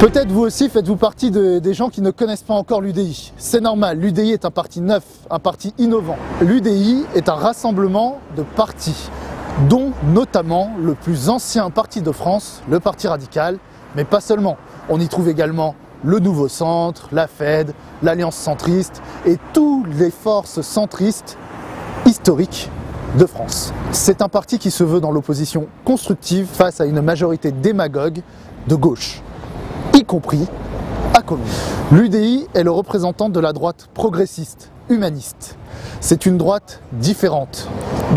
Peut-être vous aussi faites-vous partie des gens qui ne connaissent pas encore l'UDI. C'est normal, l'UDI est un parti neuf, un parti innovant. L'UDI est un rassemblement de partis, dont notamment le plus ancien parti de France, le Parti radical, mais pas seulement. On y trouve également le Nouveau Centre, la FED, l'Alliance centriste et toutes les forces centristes historiques de France. C'est un parti qui se veut dans l'opposition constructive face à une majorité démagogue de gauche, y compris à Colombes. L'UDI est le représentant de la droite progressiste, humaniste. C'est une droite différente.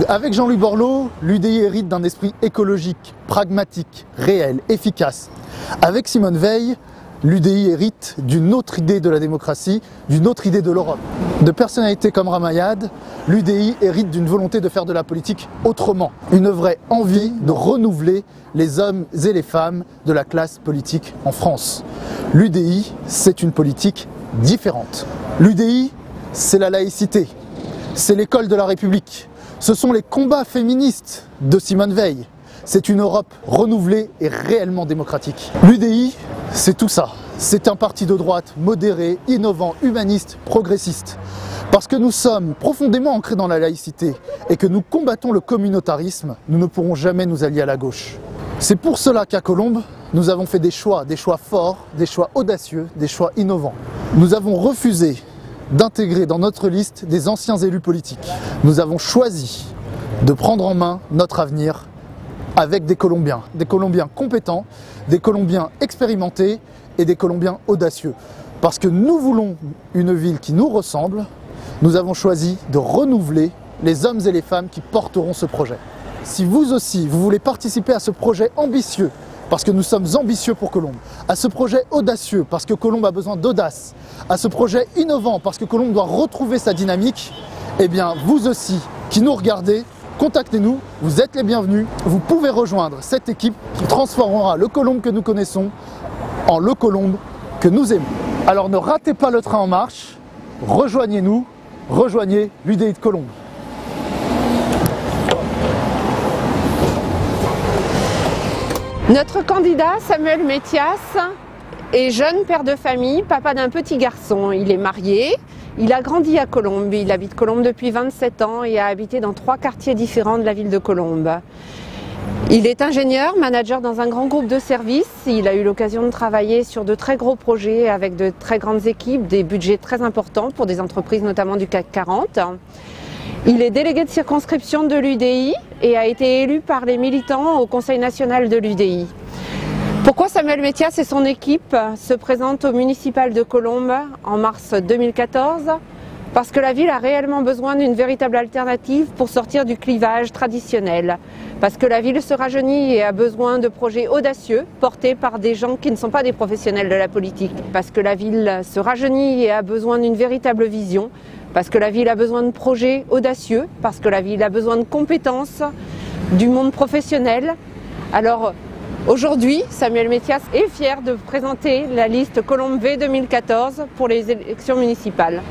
Avec Jean-Louis Borloo, l'UDI hérite d'un esprit écologique, pragmatique, réel, efficace. Avec Simone Veil, l'UDI hérite d'une autre idée de la démocratie, d'une autre idée de l'Europe. De personnalités comme Ramayad, l'UDI hérite d'une volonté de faire de la politique autrement. Une vraie envie de renouveler les hommes et les femmes de la classe politique en France. L'UDI, c'est une politique différente. L'UDI, c'est la laïcité, c'est l'école de la République. Ce sont les combats féministes de Simone Veil. C'est une Europe renouvelée et réellement démocratique. L'UDI, c'est tout ça. C'est un parti de droite modéré, innovant, humaniste, progressiste. Parce que nous sommes profondément ancrés dans la laïcité et que nous combattons le communautarisme, nous ne pourrons jamais nous allier à la gauche. C'est pour cela qu'à Colombes, nous avons fait des choix forts, des choix audacieux, des choix innovants. Nous avons refusé d'intégrer dans notre liste des anciens élus politiques. Nous avons choisi de prendre en main notre avenir avec des Colombiens compétents, des Colombiens expérimentés et des Colombiens audacieux. Parce que nous voulons une ville qui nous ressemble, nous avons choisi de renouveler les hommes et les femmes qui porteront ce projet. Si vous aussi, vous voulez participer à ce projet ambitieux, parce que nous sommes ambitieux pour Colombes, à ce projet audacieux, parce que Colombes a besoin d'audace, à ce projet innovant, parce que Colombes doit retrouver sa dynamique, eh bien vous aussi, qui nous regardez, contactez-nous, vous êtes les bienvenus, vous pouvez rejoindre cette équipe qui transformera le Colombes que nous connaissons en le Colombes que nous aimons. Alors ne ratez pas le train en marche, rejoignez-nous, rejoignez l'UDI de Colombes. Notre candidat Samuel Métias est jeune père de famille, papa d'un petit garçon. Il est marié, il a grandi à Colombes, il habite Colombes depuis 27 ans et a habité dans 3 quartiers différents de la ville de Colombes. Il est ingénieur, manager dans un grand groupe de services. Il a eu l'occasion de travailler sur de très gros projets avec de très grandes équipes, des budgets très importants pour des entreprises notamment du CAC 40. Il est délégué de circonscription de l'UDI et a été élu par les militants au Conseil national de l'UDI. Pourquoi Samuel Métias et son équipe se présentent au municipal de Colombes en mars 2014 ? Parce que la ville a réellement besoin d'une véritable alternative pour sortir du clivage traditionnel. Parce que la ville se rajeunit et a besoin de projets audacieux portés par des gens qui ne sont pas des professionnels de la politique. Parce que la ville se rajeunit et a besoin d'une véritable vision. Parce que la ville a besoin de projets audacieux. Parce que la ville a besoin de compétences du monde professionnel. Alors aujourd'hui, Samuel Métias est fier de présenter la liste Colombes V 2014 pour les élections municipales.